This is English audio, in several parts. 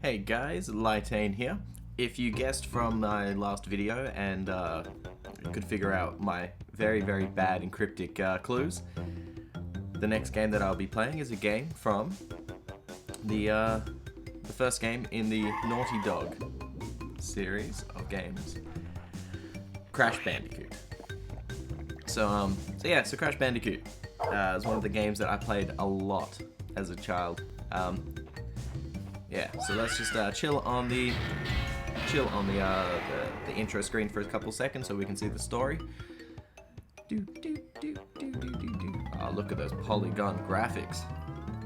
Hey guys, Lytane here. If you guessed from my last video and could figure out my very bad and cryptic clues, the next game that I'll be playing is a game from the first game in the Naughty Dog series of games, Crash Bandicoot. So Crash Bandicoot is one of the games that I played a lot as a child. So let's just chill on the intro screen for a couple seconds so we can see the story. Oh, look at those polygon graphics.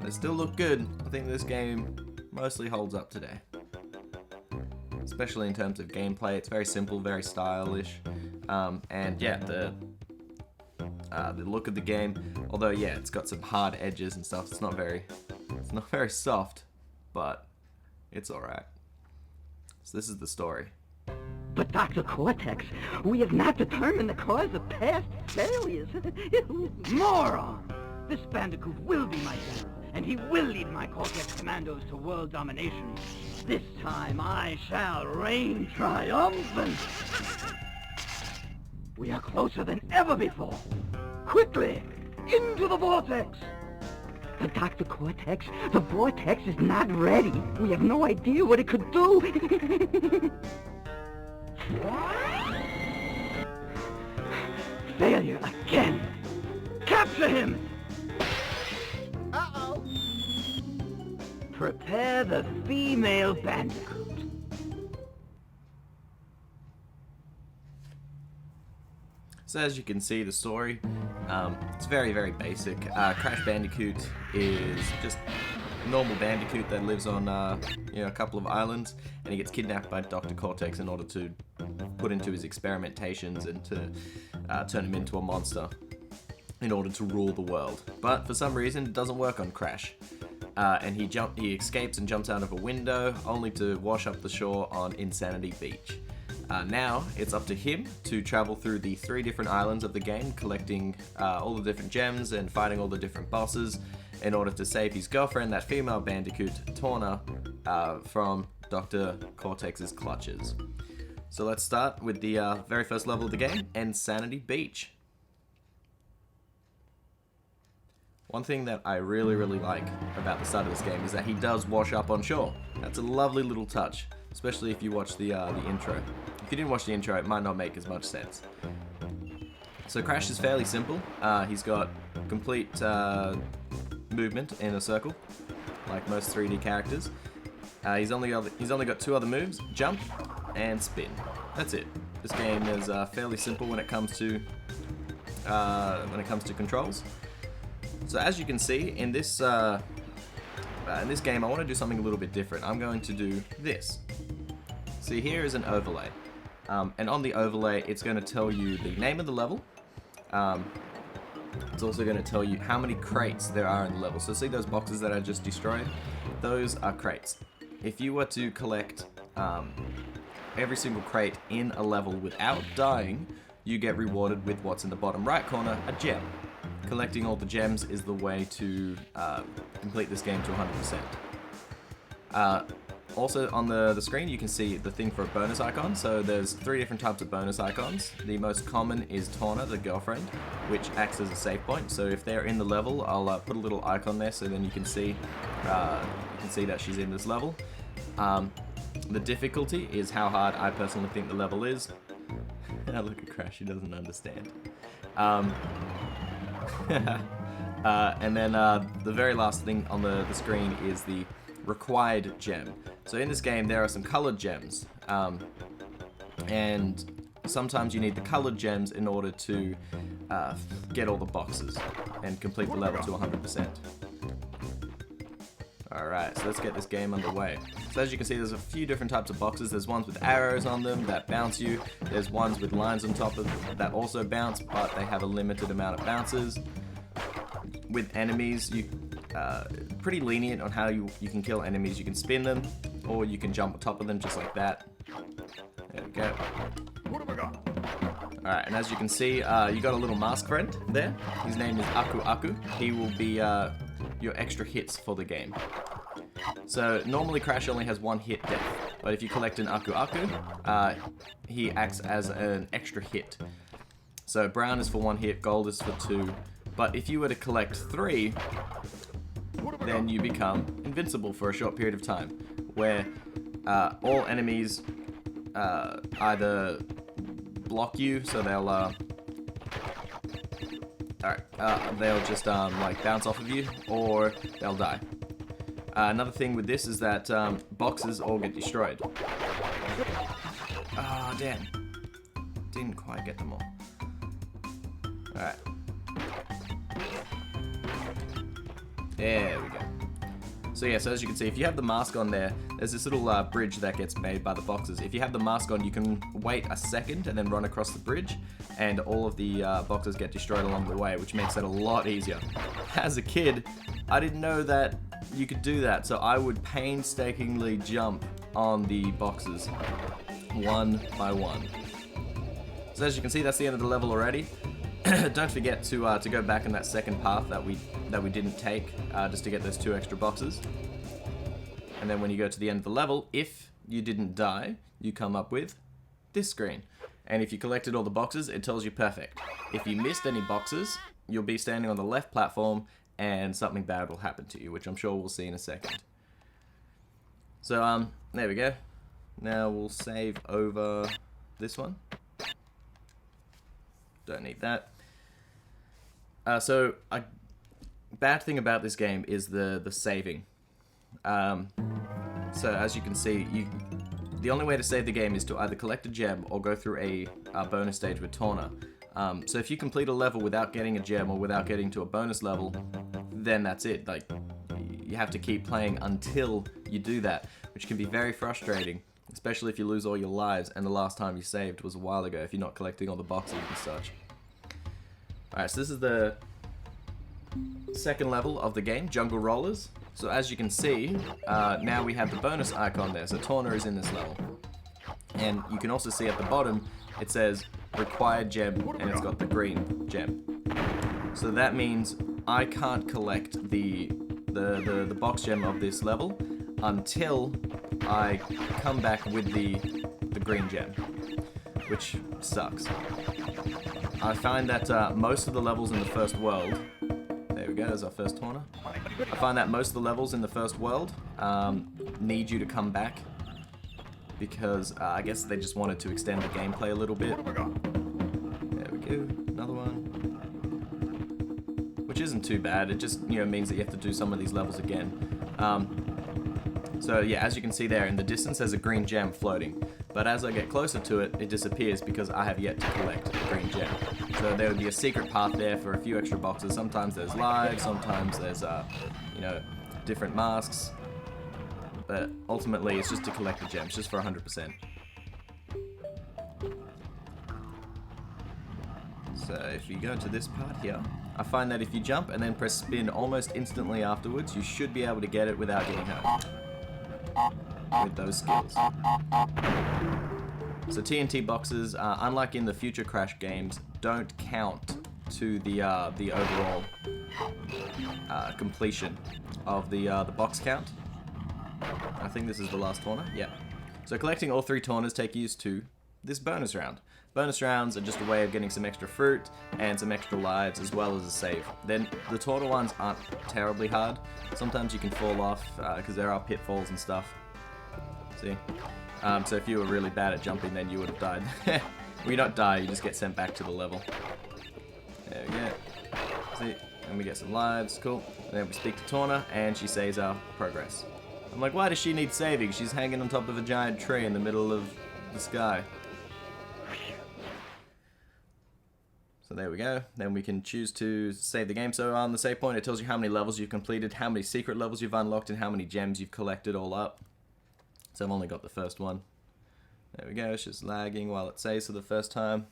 They still look good. I think this game mostly holds up today, especially in terms of gameplay. It's very simple, very stylish, and yeah, the look of the game. Although yeah, it's got some hard edges and stuff. It's not very soft, but it's alright. So this is the story. But Dr. Cortex, we have not determined the cause of past failures. Moron! This Bandicoot will be my general, and he will lead my Cortex commandos to world domination. This time I shall reign triumphant. We are closer than ever before. Quickly, into the vortex! But Dr. Cortex, the vortex is not ready. We have no idea what it could do. Failure again. Capture him! Uh-oh. Prepare the female Bandicoot. So as you can see, the story, it's very basic. Crash Bandicoot is just a normal Bandicoot that lives on a couple of islands, and he gets kidnapped by Dr. Cortex in order to put into his experimentations and to turn him into a monster in order to rule the world. But for some reason, it doesn't work on Crash, and he escapes and jumps out of a window, only to wash up the shore on Insanity Beach. Now, it's up to him to travel through the 3 different islands of the game, collecting all the different gems and fighting all the different bosses in order to save his girlfriend, that female Bandicoot, Torna, from Dr. Cortex's clutches. So let's start with the very first level of the game, Insanity Beach. One thing that I really like about the start of this game is that he does wash up on shore. That's a lovely little touch, especially if you watch the intro. If you didn't watch the intro, it might not make as much sense. So Crash is fairly simple. He's got complete movement in a circle, like most 3D characters. He's only got 2 other moves: jump and spin. That's it. This game is fairly simple when it comes to controls. So as you can see in this game, I want to do something a little bit different. I'm going to do this. See, here is an overlay. And on the overlay, it's going to tell you the name of the level. It's also going to tell you how many crates there are in the level. So see those boxes that I just destroyed? Those are crates. If you were to collect every single crate in a level without dying, you get rewarded with what's in the bottom right corner, a gem. Collecting all the gems is the way to complete this game to 100%. Also on the screen you can see the thing for a bonus icon. So there's 3 different types of bonus icons. The most common is Torna, the girlfriend, which acts as a save point. So if they're in the level, I'll put a little icon there so then you can see that she's in this level. The difficulty is how hard I personally think the level is. Look at Crash, he doesn't understand. And then the very last thing on the screen is the required gem. So in this game there are some colored gems, and sometimes you need the colored gems in order to get all the boxes and complete the level to 100%. Alright, so let's get this game underway. So as you can see, there's a few different types of boxes. There's ones with arrows on them that bounce you. There's ones with lines on top of them that also bounce, but they have a limited amount of bounces. With enemies, you pretty lenient on how you can kill enemies. You can spin them, or you can jump on top of them just like that. There we go. What have I got? Alright, and as you can see, you got a little mask friend there. His name is Aku Aku. He will be your extra hits for the game. So normally Crash only has one hit death, but if you collect an Aku Aku, he acts as an extra hit. So brown is for 1 hit, gold is for 2, but if you were to collect 3, then you become invincible for a short period of time, where all enemies either block you, so they'll they'll just like bounce off of you, or they'll die. Another thing with this is that boxes all get destroyed. Ah, damn. Didn't quite get them all. Alright. There we go. So yeah, so as you can see, if you have the mask on there, there's this little bridge that gets made by the boxes. If you have the mask on, you can wait a second and then run across the bridge, and all of the boxes get destroyed along the way, which makes it a lot easier. As a kid, I didn't know that you could do that, so I would painstakingly jump on the boxes, one by one. So as you can see, that's the end of the level already. Don't forget to go back in that second path that we didn't take, just to get those 2 extra boxes. And then when you go to the end of the level, if you didn't die, you come up with this screen. And if you collected all the boxes, it tells you perfect. If you missed any boxes, you'll be standing on the left platform and something bad will happen to you, which I'm sure we'll see in a second. So, there we go. Now we'll save over this one. Don't need that. So, a bad thing about this game is the saving. So, as you can see, the only way to save the game is to either collect a gem or go through a bonus stage with Torna. So if you complete a level without getting a gem or without getting to a bonus level, then that's it. Like, you have to keep playing until you do that, which can be very frustrating, especially if you lose all your lives and the last time you saved was a while ago if you're not collecting all the boxes and such. Alright, so this is the second level of the game, Jungle Rollers. So as you can see, now we have the bonus icon there, so Torna is in this level. And you can also see at the bottom, it says required gem, and it's got the green gem. So that means I can't collect the box gem of this level until I come back with the green gem, which sucks. I find that most of the levels in the first world, there we go, there's our first Torna. I find that most of the levels in the first world need you to come back, because I guess they just wanted to extend the gameplay a little bit. There we go, another one. Which isn't too bad, it just, you know, means that you have to do some of these levels again. So yeah, as you can see there, in the distance there's a green gem floating. But as I get closer to it, it disappears because I have yet to collect the green gem. So there would be a secret path there for a few extra boxes. Sometimes there's lives, sometimes there's, you know, different masks. But ultimately, it's just to collect the gems, just for 100%. So if you go to this part here, I find that if you jump and then press spin almost instantly afterwards, you should be able to get it without getting hurt with those skills. So TNT boxes, unlike in the future Crash games, don't count to the overall completion of the box count. I think this is the last Torna. Yeah. So collecting all 3 Tornas take you to this bonus round. Bonus rounds are just a way of getting some extra fruit and some extra lives as well as a save. Then the Torna ones aren't terribly hard. Sometimes you can fall off because there are pitfalls and stuff. See? So if you were really bad at jumping, then you would have died. Well, you don't die, you just get sent back to the level. There we go. See? And we get some lives, cool. And then we speak to Torna, and she saves our progress. I'm like, why does she need saving? She's hanging on top of a giant tree in the middle of the sky. So there we go. Then we can choose to save the game. So on the save point, it tells you how many levels you've completed, how many secret levels you've unlocked, and how many gems you've collected all up. So I've only got the first one. There we go. It's just lagging while it saves for the first time.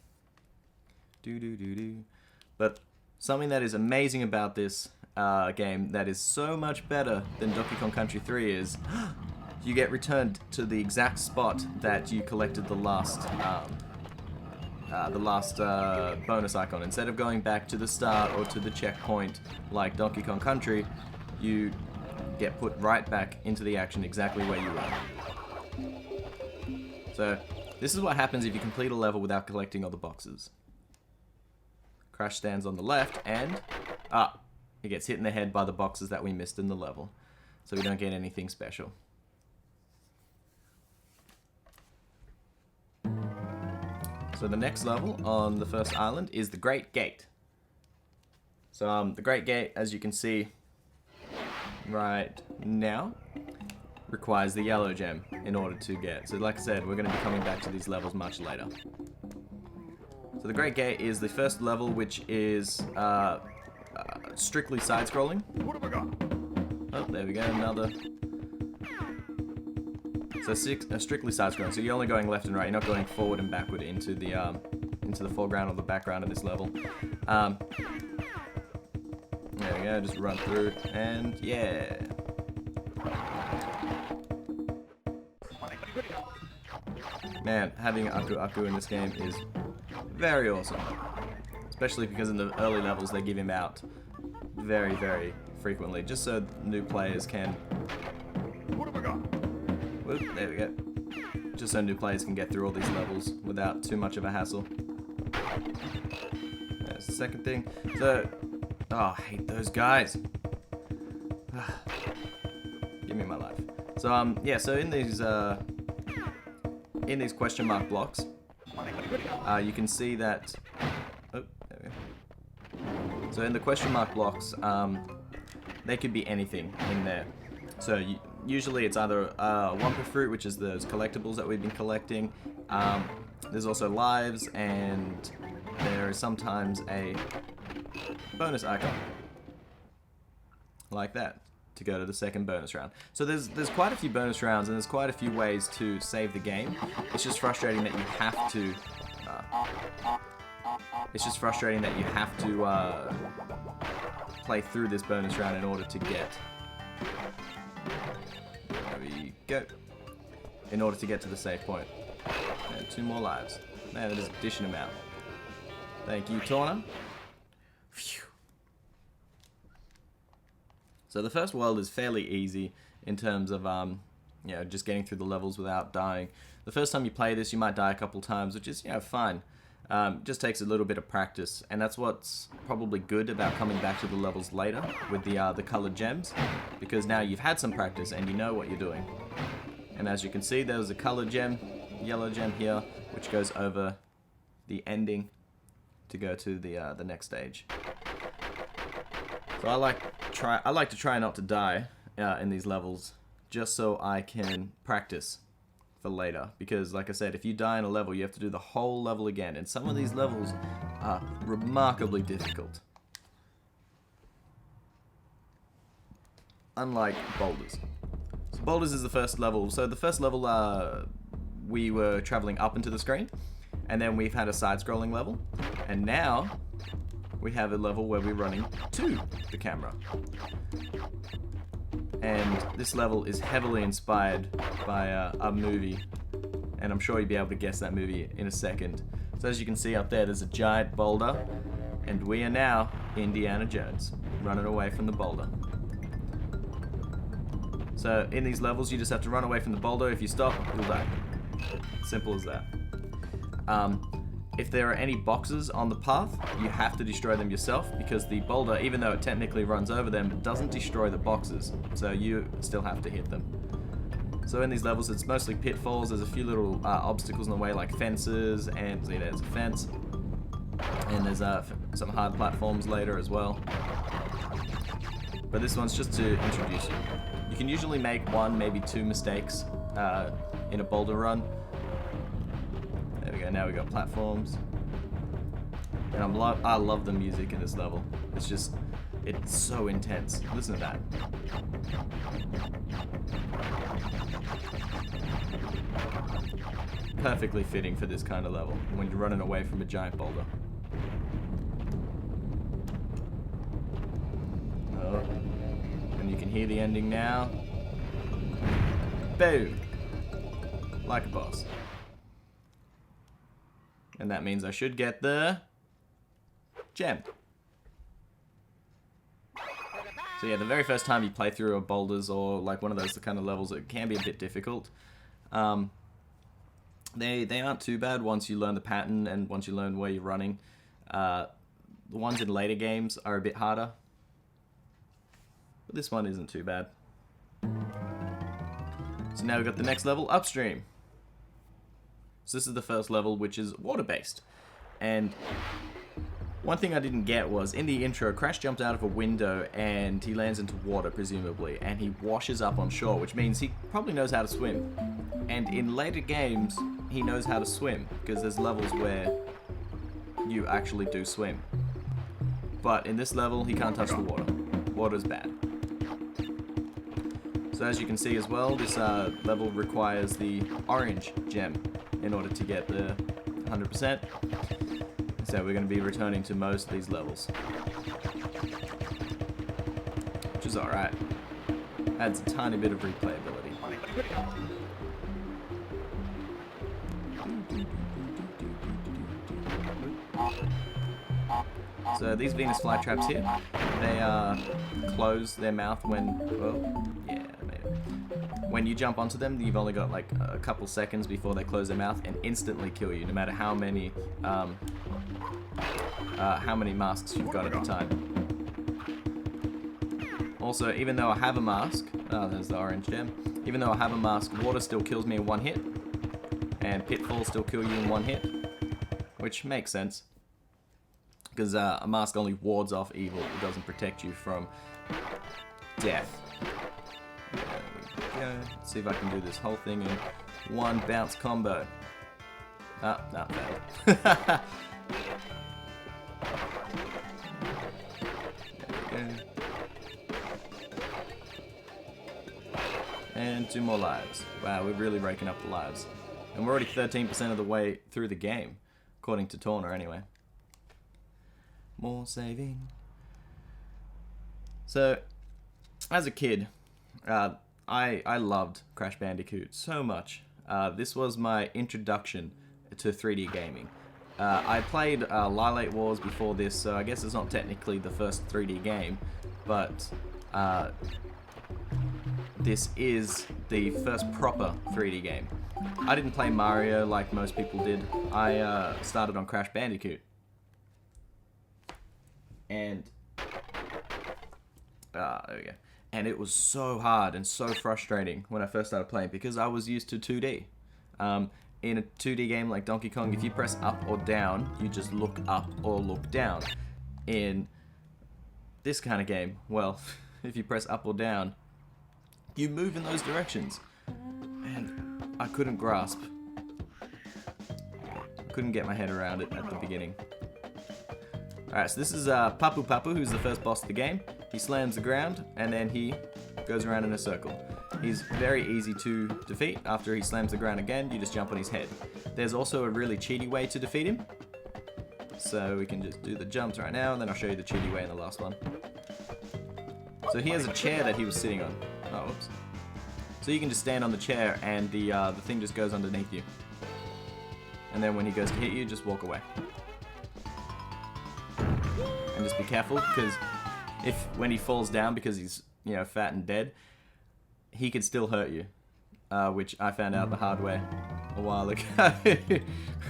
But something that is amazing about this game that is so much better than Donkey Kong Country 3 is you get returned to the exact spot that you collected the last bonus icon. Instead of going back to the start or to the checkpoint like Donkey Kong Country, you get put right back into the action exactly where you were. So, this is what happens if you complete a level without collecting all the boxes. Crash stands on the left, and... he gets hit in the head by the boxes that we missed in the level. So we don't get anything special. So the next level on the first island is the Great Gate. So the Great Gate, as you can see right now, requires the yellow gem in order to get. So like I said, we're going to be coming back to these levels much later. So the Great Gate is the first level, which is strictly side-scrolling. What have I got? Oh, there we go, another. So strictly side-scrolling. So you're only going left and right. You're not going forward and backward into the foreground or the background of this level. There we go. Just run through, and yeah. Man, having Aku Aku in this game is very awesome. Especially because in the early levels they give him out very, very frequently, just so new players can... What have I got? Whoop, there we go. Just so new players can get through all these levels without too much of a hassle. There's the second thing. So... Oh, I hate those guys. Give me my life. So, yeah, so in these question mark blocks, you can see that... Oh, there we go. So in the question mark blocks, they could be anything in there. So usually it's either Wumpa Fruit, which is those collectibles that we've been collecting. There's also lives, and there is sometimes a bonus icon like that to go to the second bonus round. So there's quite a few bonus rounds, and there's quite a few ways to save the game. It's just frustrating that you have to play through this bonus round in order to get... There we go. In order to get to the save point. And 2 more lives. Man, that is a decent amount. Thank you, Torna. Phew. So the first world is fairly easy in terms of, you know, just getting through the levels without dying. The first time you play this, you might die a couple times, which is, you know, fine. Just takes a little bit of practice, and that's what's probably good about coming back to the levels later with the colored gems, because now you've had some practice and you know what you're doing. And as you can see, there's a colored gem, yellow gem here, which goes over the ending to go to the next stage. So I like to try not to die in these levels, just so I can practice for later. Because, like I said, if you die in a level, you have to do the whole level again, and some of these levels are remarkably difficult. Unlike Boulders. So Boulders is the first level. So the first level, we were traveling up into the screen, and then we've had a side-scrolling level, and now we have a level where we're running to the camera. And this level is heavily inspired by a movie, and I'm sure you'll be able to guess that movie in a second. So as you can see up there, there's a giant boulder, and we are now Indiana Jones, running away from the boulder. So in these levels, you just have to run away from the boulder. If you stop, you'll die. Simple as that. If there are any boxes on the path, you have to destroy them yourself, because the boulder, even though it technically runs over them, it doesn't destroy the boxes, so you still have to hit them. So in these levels, it's mostly pitfalls. There's a few little obstacles in the way, like fences, and see, there's a fence, and there's some hard platforms later as well. But this one's just to introduce you. You can usually make 1, maybe 2 mistakes in a boulder run. There we go, now we got platforms. And I love the music in this level. It's so intense. Listen to that. Perfectly fitting for this kind of level, when you're running away from a giant boulder. Oh. And you can hear the ending now. Boom! Like a boss. And that means I should get the gem. So yeah, the very first time you play through a Boulders or like one of those kind of levels, it can be a bit difficult. They aren't too bad once you learn the pattern and once you learn where you're running. The ones in later games are a bit harder. But this one isn't too bad. So now we've got the next level, Upstream. So this is the first level, which is water-based. And one thing I didn't get was, in the intro, Crash jumped out of a window and he lands into water, presumably, and he washes up on shore, which means he probably knows how to swim. And in later games, he knows how to swim, because there's levels where you actually do swim. But in this level, he can't touch the water. Water's bad. So as you can see as well, this level requires the orange gem in order to get the 100%. So we're going to be returning to most of these levels. Which is alright. Adds a tiny bit of replayability. So these Venus flytraps here, they close their mouth when, well, yeah, when you jump onto them, you've only got like a couple seconds before they close their mouth and instantly kill you, no matter how many masks you've got at the time. Also, even though I have a mask, oh, there's the orange gem. Even though I have a mask, water still kills me in one hit, and pitfalls still kill you in one hit, which makes sense. Because a mask only wards off evil, it doesn't protect you from death. There we go. Let's see if I can do this whole thing in one bounce combo. Ah, not bad. There we go. And 2 more lives. Wow, we're really raking up the lives. And we're already 13% of the way through the game, according to Torna anyway. More saving. So, as a kid, I loved Crash Bandicoot so much. This was my introduction to 3D gaming. I played Lytane Wars before this, so I guess it's not technically the first 3D game, but this is the first proper 3D game. I didn't play Mario like most people did. I started on Crash Bandicoot. And there we go. And it was so hard and so frustrating when I first started playing because I was used to 2D. In a 2D game like Donkey Kong, if you press up or down, you just look up or look down. In this kind of game, well, if you press up or down, you move in those directions. And I couldn't grasp. I couldn't get my head around it at the beginning. Alright, so this is Papu Papu, who's the first boss of the game. He slams the ground, and then he goes around in a circle. He's very easy to defeat. After he slams the ground again, you just jump on his head. There's also a really cheaty way to defeat him. So we can just do the jumps right now, and then I'll show you the cheaty way in the last one. So he has a chair that he was sitting on. Oh, whoops. So you can just stand on the chair, and the thing just goes underneath you. And then when he goes to hit you, just walk away. And just be careful, because when he falls down because he's, you know, fat and dead, he could still hurt you, which I found out the hard way a while ago.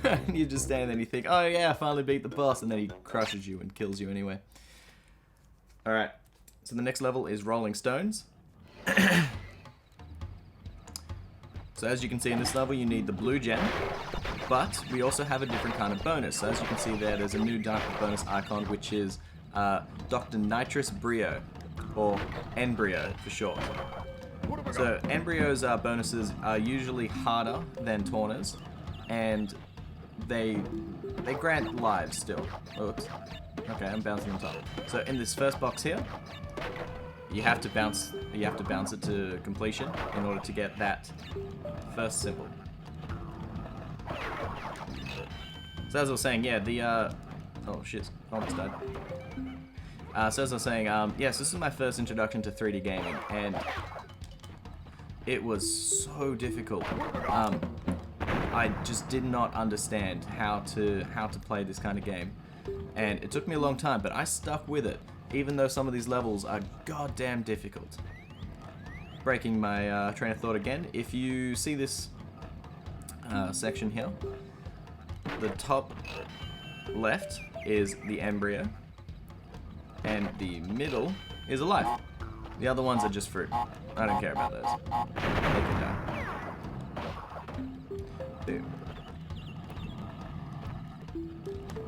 And you just stand there and you think, oh yeah, I finally beat the boss, and then he crushes you and kills you anyway. Alright, so the next level is Rolling Stones. So as you can see in this level, you need the blue gem, but we also have a different kind of bonus. So as you can see there's a new bonus icon, which is Dr. Nitrous Brio, or Embryo for short. So Embryo's bonuses are usually harder than Torna's, and they grant lives still. Oops. Okay, I'm bouncing on top. So in this first box here, you have to bounce it to completion in order to get that first symbol. So as I was saying, yeah, oh shit, almost died. So as I was saying, yes, this is my first introduction to 3D gaming, and it was so difficult. I just did not understand how to play this kind of game, and it took me a long time, but I stuck with it. even though some of these levels are goddamn difficult. Breaking my train of thought again, if you see this section here, the top left is the embryo, and the middle is a life. The other ones are just fruit. I don't care about those. They can die. Boom.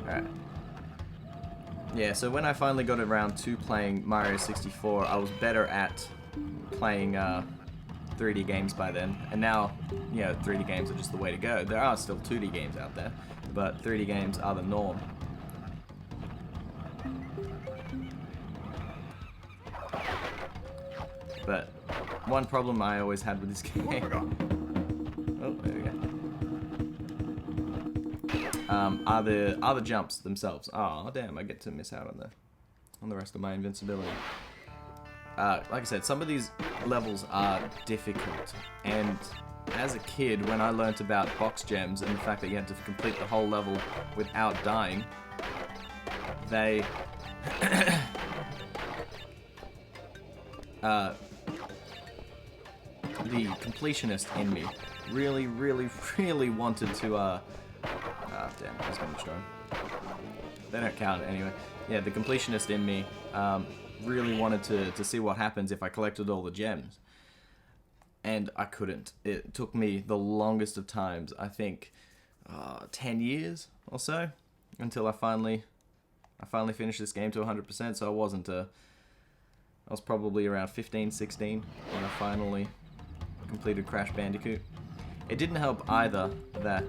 Alright. Yeah, so when I finally got around to playing Mario 64, I was better at playing 3D games by then. And now, you know, 3D games are just the way to go. There are still 2D games out there, but 3D games are the norm. But one problem I always had with this game... Oh, there we go. Are the jumps themselves. Oh, damn, I get to miss out on the rest of my invincibility. Like I said, some of these levels are difficult, and as a kid, when I learnt about box gems and the fact that you had to complete the whole level without dying, they... the completionist in me really wanted to, damn, I was going to strong. They don't count anyway. Yeah, the completionist in me, really wanted to see what happens if I collected all the gems. And I couldn't. It took me the longest of times, I think, 10 years or so, until I finally finished this game to 100%, so I wasn't, I was probably around 15, 16 when I finally completed Crash Bandicoot. It didn't help either that...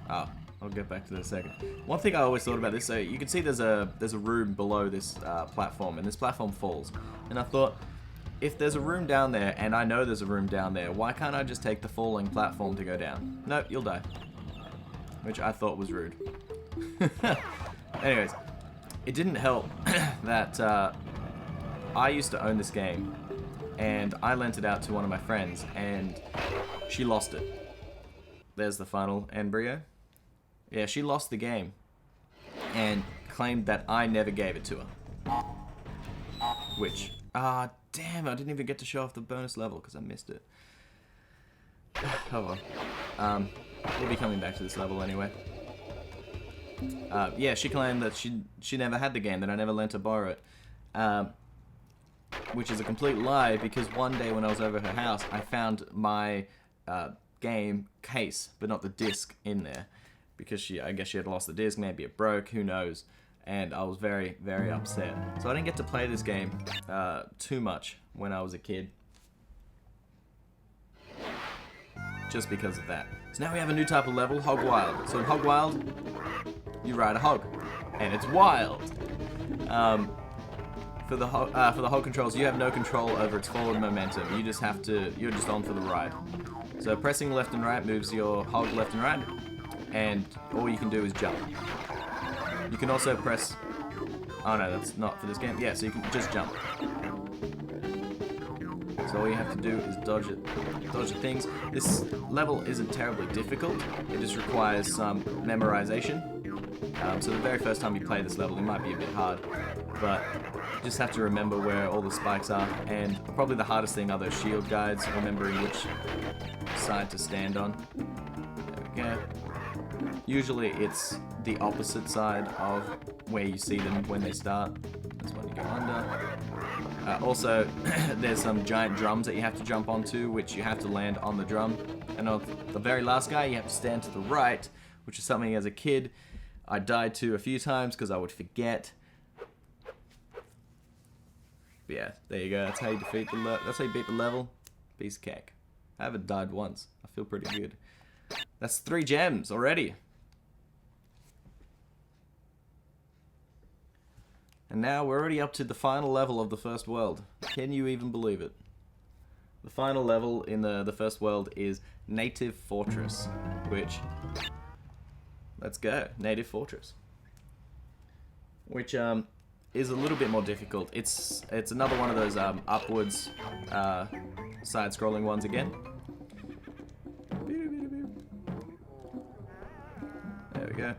Oh, I'll get back to that in a second. One thing I always thought about this, so you can see there's a room below this platform, and this platform falls. And I thought, if there's a room down there, and I know there's a room down there, why can't I just take the falling platform to go down? Nope, you'll die. Which I thought was rude. Anyways, it didn't help that I used to own this game, and I lent it out to one of my friends, and she lost it. There's the final embryo. Yeah, she lost the game, and claimed that I never gave it to her. Which, damn, I didn't even get to show off the bonus level, because I missed it. Oh well. We'll be coming back to this level anyway. Yeah, she claimed that she never had the game, that I never lent her borrow it. Which is a complete lie, because one day when I was over at her house, I found my game case, but not the disc in there. Because I guess she had lost the disc, maybe it broke, who knows. And I was very upset. So I didn't get to play this game too much when I was a kid. Just because of that. So now we have a new type of level, Hogwild. So in Hogwild, you ride a hog, and it's wild. For the hog controls, you have no control over its forward momentum. You just have to, you're just on for the ride. So pressing left and right moves your hog left and right, and all you can do is jump. You can also press, oh no, that's not for this game. Yeah, so you can just jump. So all you have to do is dodge the things. This level isn't terribly difficult. It just requires some memorization. So the very first time you play this level, it might be a bit hard, but you just have to remember where all the spikes are. And probably the hardest thing are those shield guides, remembering which side to stand on. There we go. Usually it's the opposite side of where you see them when they start. That's when you go under. Also, there's some giant drums that you have to jump onto, which you have to land on the drum. And on the very last guy, you have to stand to the right, which is something as a kid I died to a few times because I would forget. But yeah, there you go. That's how you defeat the that's how you beat the level. Piece of cake. I haven't died once. I feel pretty good. That's 3 gems already. And now we're already up to the final level of the first world. Can you even believe it? The final level in the first world is Native Fortress, which, let's go, Native Fortress. Which is a little bit more difficult. It's another one of those upwards side-scrolling ones again. There we go.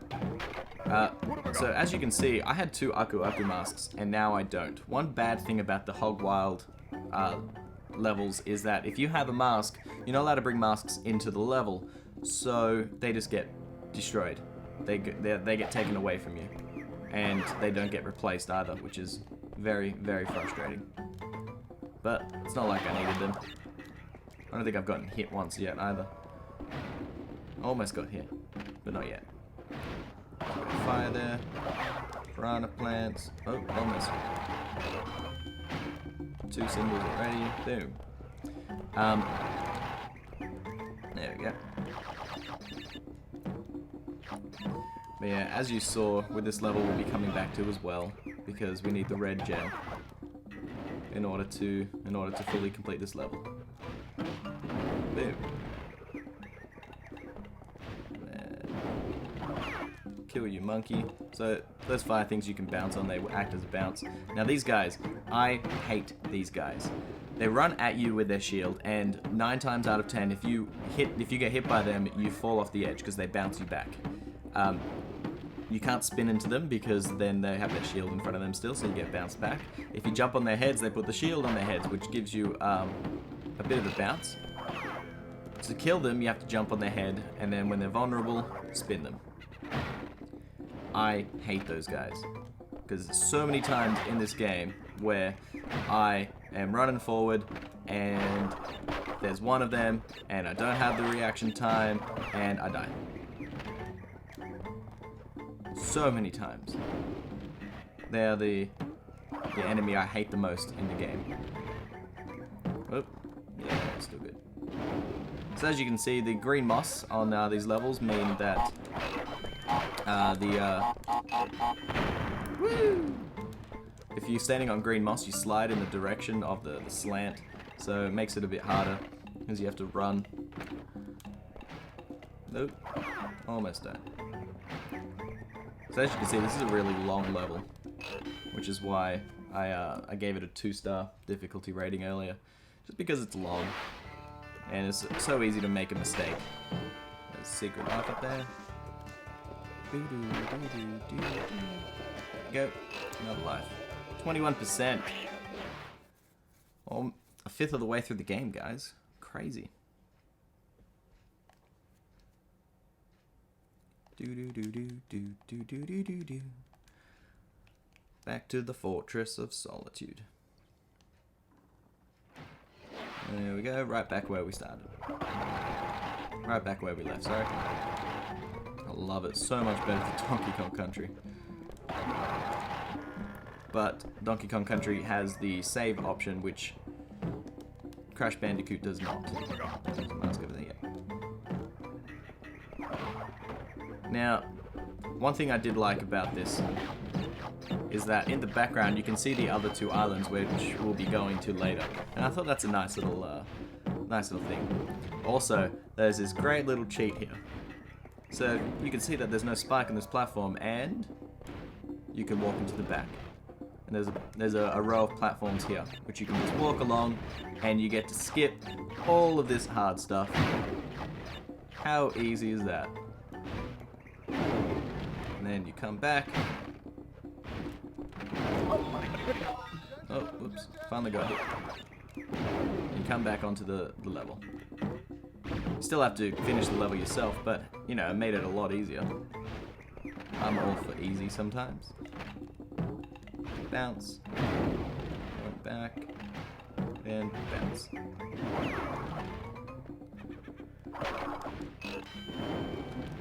So as you can see, I had 2 Aku Aku masks, and now I don't. One bad thing about the Hogwild levels is that if you have a mask, you're not allowed to bring masks into the level, so they just get destroyed. They get taken away from you, and they don't get replaced either, which is very, very frustrating. But it's not like I needed them. I don't think I've gotten hit once yet either. Almost got hit, but not yet. Fire there. Piranha plants. Oh, almost. 2 symbols already. Boom. There we go. But yeah, as you saw, with this level we'll be coming back to as well, because we need the red gem in order to fully complete this level. Boom. Kill you, monkey. So those fire things you can bounce on, they will act as a bounce. Now these guys, I hate these guys. They run at you with their shield, and 9 times out of 10, if you get hit by them, you fall off the edge because they bounce you back. You can't spin into them because then they have their shield in front of them still, so you get bounced back. If you jump on their heads, they put the shield on their heads, which gives you a bit of a bounce. To kill them, you have to jump on their head, and then when they're vulnerable, spin them. I hate those guys, because so many times in this game where I am running forward and there's one of them and I don't have the reaction time and I die. So many times. They are the enemy I hate the most in the game. Oh, yeah, still good. So as you can see, the green moss on these levels mean that if you're standing on green moss, you slide in the direction of the slant, so it makes it a bit harder because you have to run. Nope, almost done. So as you can see, this is a really long level, which is why I gave it a 2-star difficulty rating earlier, just because it's long and it's so easy to make a mistake. There's a secret life up there. Go. Another life. 21%. Well, a 1/5 of the way through the game, guys. Crazy. Back to the Fortress of Solitude. There we go. Right back where we started. Right back where we left, sorry. I love it so much better than Donkey Kong Country. But Donkey Kong Country has the save option, which Crash Bandicoot does not. There's a mask over there, yeah. Now, one thing I did like about this is that in the background you can see the other 2 islands, which we'll be going to later. And I thought that's a nice little thing. Also, there's this great little cheat here. So you can see that there's no spike on this platform, and you can walk into the back. And there's a row of platforms here, which you can just walk along, and you get to skip all of this hard stuff. How easy is that? And then you come back. Oh, whoops! Finally got hit. You come back onto the level. You still have to finish the level yourself, but, you know, it made it a lot easier. I'm all for easy sometimes. Bounce. Going back. And bounce.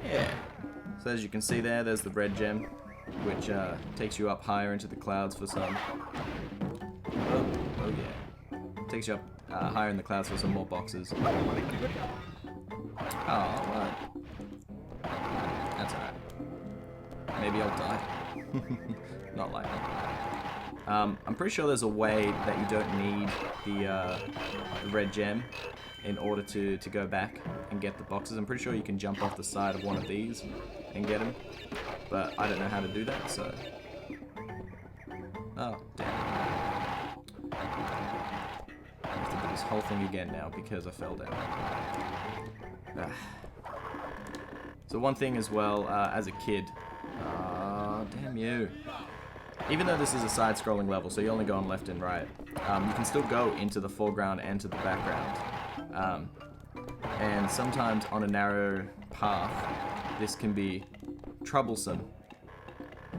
Yeah. So as you can see there's the red gem, which takes you up higher into the clouds for some... Oh yeah. Takes you up higher in the clouds for some more boxes. Oh, what? That's alright. Maybe I'll die. Not likely. I'm pretty sure there's a way that you don't need the red gem in order to go back and get the boxes. I'm pretty sure you can jump off the side of one of these and get them, but I don't know how to do that, so... Oh, damn. I have to do this whole thing again now because I fell down. So one thing as well, as a kid, damn you. Even though this is a side-scrolling level, so you only go on left and right, you can still go into the foreground and to the background. And sometimes on a narrow path, this can be troublesome.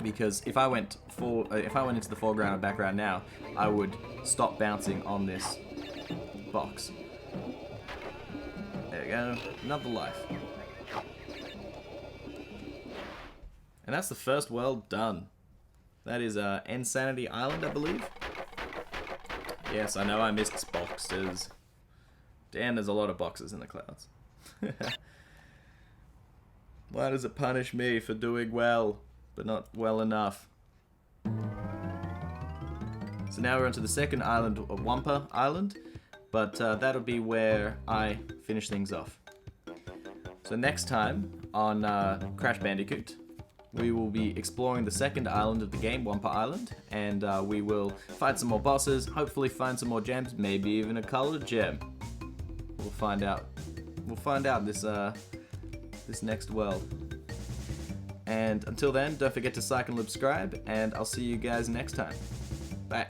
Because if I went into the foreground and background now, I would stop bouncing on this box. There we go, another life. And that's the first world done. That is Sanity Island, I believe. Yes, I know I missed boxes. Damn, there's a lot of boxes in the clouds. Why does it punish me for doing well, but not well enough? So now we're onto the second island, Wampa Island, but that'll be where I finish things off. So next time on Crash Bandicoot, we will be exploring the second island of the game, Wampa Island, and we will fight some more bosses, hopefully find some more gems, maybe even a colored gem. We'll find out. We'll find out this next world. And until then, don't forget to like and subscribe, and I'll see you guys next time. Bye.